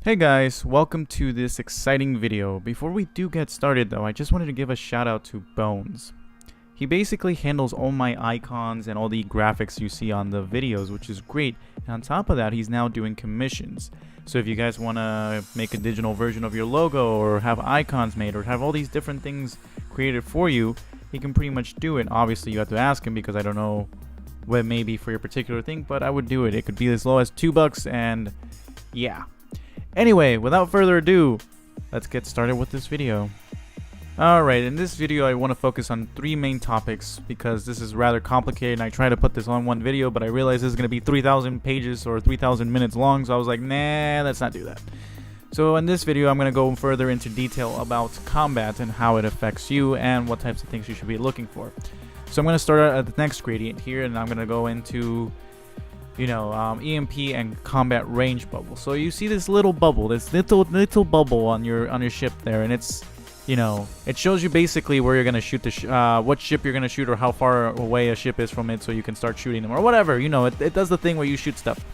Hey guys, welcome to this exciting video. Before we do get started though, I just wanted to give a shout out to Bones. He basically handles all my icons and all the graphics you see on the videos, which is great. And on top of that, he's now doing commissions. So if you guys want to make a digital version of your logo or have icons made or have all these different things created for you, he can pretty much do it. Obviously you have to ask him because I don't know what it may be for your particular thing, but I would do it. It could be as low as $2 and yeah. Anyway, without further ado, let's get started with this video. Alright, in this video I want to focus on three main topics because this is rather complicated and I try to put this on one video, but I realized this is going to be 3,000 pages or 3,000 minutes long, so I was like, nah, let's not do that. So in this video I'm going to go further into detail about combat and how it affects you and what types of things you should be looking for. So I'm going to start out at the next gradient here and I'm going to go into EMP and combat range bubble. So you see this little bubble, this little bubble on your ship there, and it's, it shows you basically where you're gonna shoot the what ship you're gonna shoot or how far away a ship is from it, so you can start shooting them or whatever. It does the thing where you shoot stuff,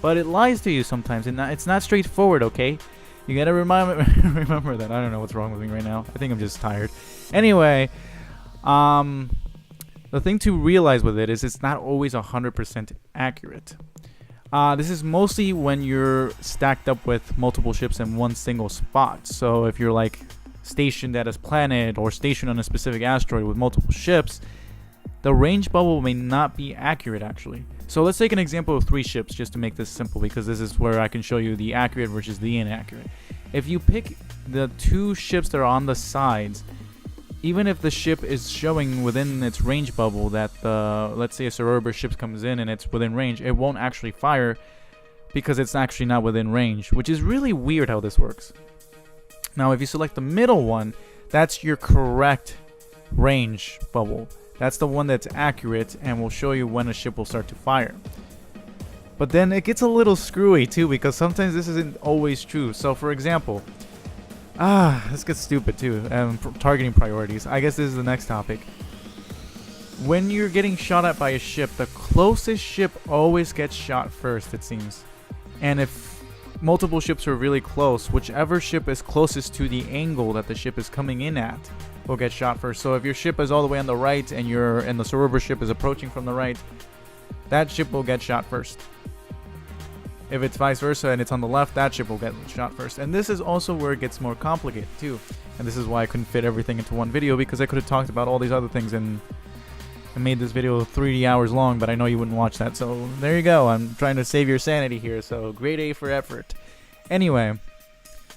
but it lies to you sometimes, and it's not straightforward. Okay, you gotta remember that. I don't know what's wrong with me right now. I think I'm just tired. Anyway, the thing to realize with it is it's not always 100% accurate. This is mostly when you're stacked up with multiple ships in one single spot. So if you're like stationed at a planet or stationed on a specific asteroid with multiple ships, the range bubble may not be accurate actually. So let's take an example of 3 ships just to make this simple, because this is where I can show you the accurate versus the inaccurate. If you pick the 2 ships that are on the sides, even if the ship is showing within its range bubble that let's say a Cerberus ship comes in and it's within range, it won't actually fire because it's actually not within range, which is really weird how this works. Now if you select the middle one, that's your correct range bubble. That's the one that's accurate and will show you when a ship will start to fire. But then it gets a little screwy too, because sometimes this isn't always true. So for example, this gets stupid too. Targeting priorities. I guess this is the next topic. When you're getting shot at by a ship, the closest ship always gets shot first, it seems. And if multiple ships are really close, whichever ship is closest to the angle that the ship is coming in at will get shot first. So if your ship is all the way on the right and the Cerberus ship is approaching from the right, that ship will get shot first. If it's vice versa and it's on the left, that ship will get shot first. And this is also where it gets more complicated too. And this is why I couldn't fit everything into one video, because I could have talked about all these other things and made this video 3 hours long, but I know you wouldn't watch that. So there you go. I'm trying to save your sanity here. So grade A for effort. Anyway,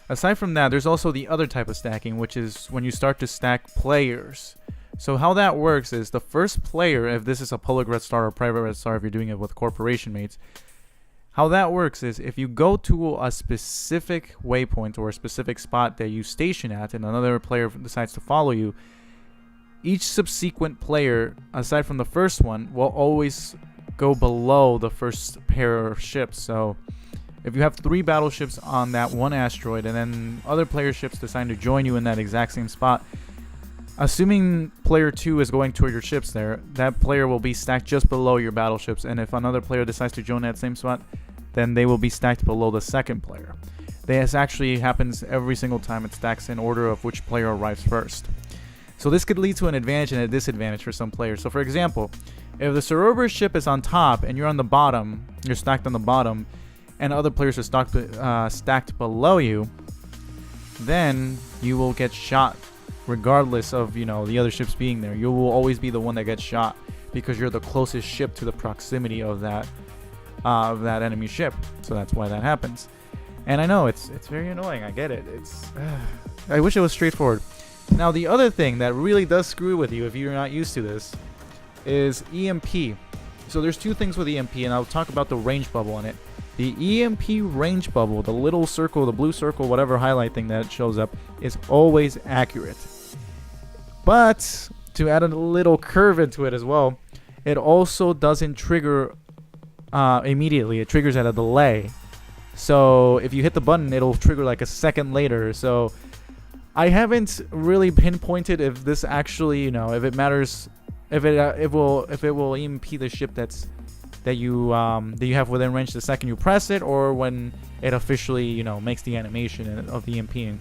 aside from that, there's also the other type of stacking, which is when you start to stack players. So how that works is the first player, if this is a public red star or private red star, if you're doing it with corporation mates, how that works is if you go to a specific waypoint or a specific spot that you station at and another player decides to follow you, each subsequent player, aside from the first one, will always go below the first pair of ships. So if you have 3 battleships on that one asteroid and then other player ships decide to join you in that exact same spot, assuming player 2 is going toward your ships there, that player will be stacked just below your battleships, and if another player decides to join that same spot, then they will be stacked below the second player. This actually happens every single time. It stacks in order of which player arrives first. So this could lead to an advantage and a disadvantage for some players. So for example, if the Cerberus ship is on top and you're on the bottom, you're stacked on the bottom, and other players are stacked below you, then you will get shot regardless of the other ships being there. You will always be the one that gets shot because you're the closest ship to the proximity of that enemy ship. So that's why that happens. And I know it's very annoying. I get it. I wish it was straightforward. Now the other thing that really does screw with you if you're not used to this is EMP. So there's 2 things with EMP, and I'll talk about the range bubble on it. The EMP range bubble, the little circle, the blue circle, whatever highlight thing that shows up, is always accurate. But to add a little curve into it as well, it also doesn't trigger immediately. It triggers at a delay. So if you hit the button, it'll trigger like a second later. So I haven't really pinpointed if this actually, if it matters, if it will EMP the ship that's that you have within range the second you press it, or when it officially, you know, makes the animation of the EMPing.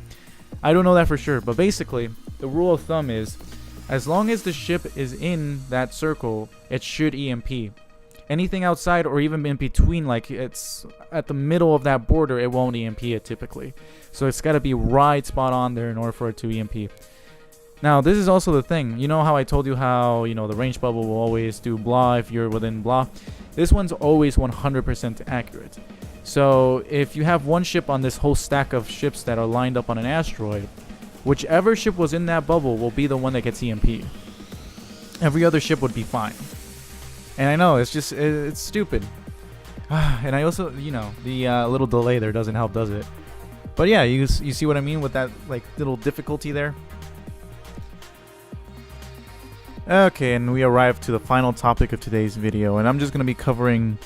I don't know that for sure, but basically the rule of thumb is as long as the ship is in that circle, it should EMP. Anything outside or even in between, like it's at the middle of that border, it won't EMP it typically. So it's got to be right spot on there in order for it to EMP. Now, this is also the thing. You know how I told you how, you know, the range bubble will always do blah if you're within blah? This one's always 100% accurate. So if you have one ship on this whole stack of ships that are lined up on an asteroid, whichever ship was in that bubble will be the one that gets EMP. Every other ship would be fine. And I know, it's just, it's stupid. And I also, you know, the little delay there doesn't help, does it? But yeah, you see what I mean with that, like, little difficulty there? Okay, and we arrived to the final topic of today's video, and I'm just going to be covering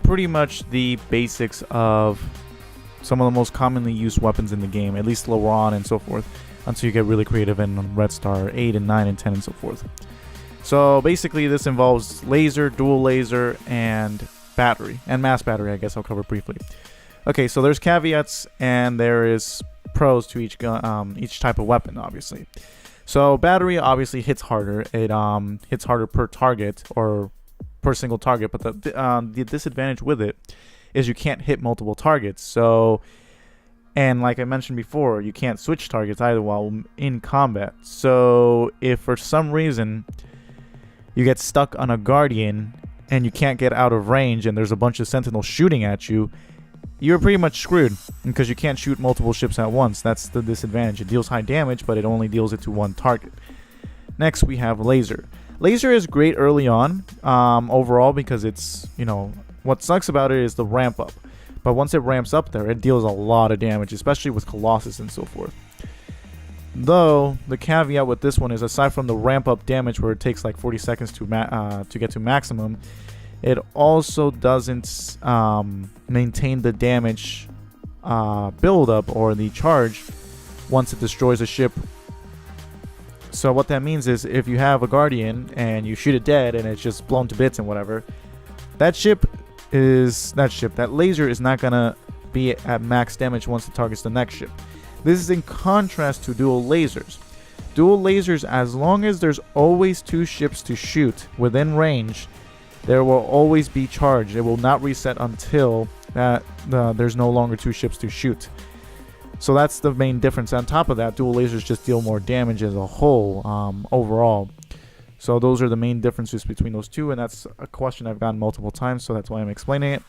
pretty much the basics of some of the most commonly used weapons in the game, at least lower on and so forth, until you get really creative in Red Star 8 and 9 and 10 and so forth. So basically this involves laser, dual laser, and battery, and mass battery, I guess I'll cover briefly. Okay, so there's caveats and there is pros to each gun, each type of weapon, obviously. So battery obviously hits harder. It hits harder per target or per single target, but the disadvantage with it is you can't hit multiple targets. So, and like I mentioned before, you can't switch targets either while in combat. So if for some reason you get stuck on a Guardian and you can't get out of range and there's a bunch of Sentinels shooting at you, you're pretty much screwed because you can't shoot multiple ships at once. That's the disadvantage. It deals high damage, but it only deals it to one target. Next, we have laser. Laser is great early on overall because it's, you know, what sucks about it is the ramp up. But once it ramps up there, it deals a lot of damage, especially with Colossus and so forth. Though, the caveat with this one is aside from the ramp up damage where it takes like 40 seconds to get to maximum, it also doesn't maintain the damage buildup or the charge once it destroys a ship. So what that means is if you have a Guardian and you shoot it dead and it's just blown to bits and whatever, that laser is not gonna be at max damage once it targets the next ship. This is in contrast to dual lasers. Dual lasers, as long as there's always two ships to shoot within range, there will always be charged. It will not reset until there's no longer two ships to shoot. So that's the main difference. On top of that, dual lasers just deal more damage as a whole overall. So those are the main differences between those two, and that's a question I've gotten multiple times, so that's why I'm explaining it.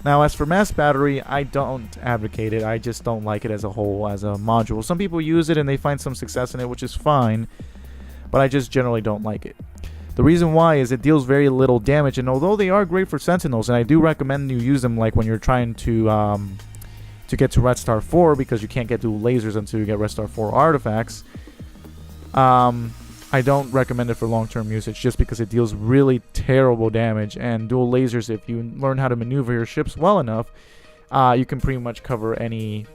Now, as for mass battery, I don't advocate it. I just don't like it as a whole, as a module. Some people use it and they find some success in it, which is fine, but I just generally don't like it. The reason why is it deals very little damage, and although they are great for Sentinels, and I do recommend you use them like when you're trying to get to Red Star 4, because you can't get dual lasers until you get Red Star 4 artifacts, I don't recommend it for long-term usage just because it deals really terrible damage, and dual lasers, if you learn how to maneuver your ships well enough, you can pretty much cover any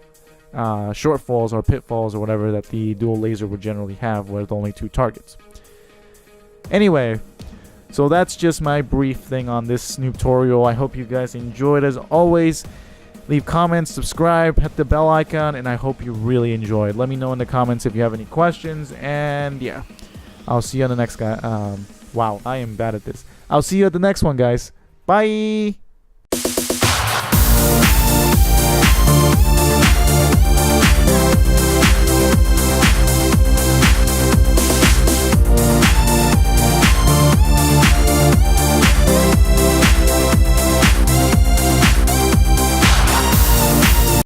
shortfalls or pitfalls or whatever that the dual laser would generally have with only two targets. Anyway, so that's just my brief thing on this Noobtorial. I hope you guys enjoyed. As always, leave comments, subscribe, hit the bell icon, and I hope you really enjoyed. Let me know in the comments if you have any questions, and yeah, I'll see you on the next guy. Wow, I am bad at this. I'll see you at the next one, guys. Bye!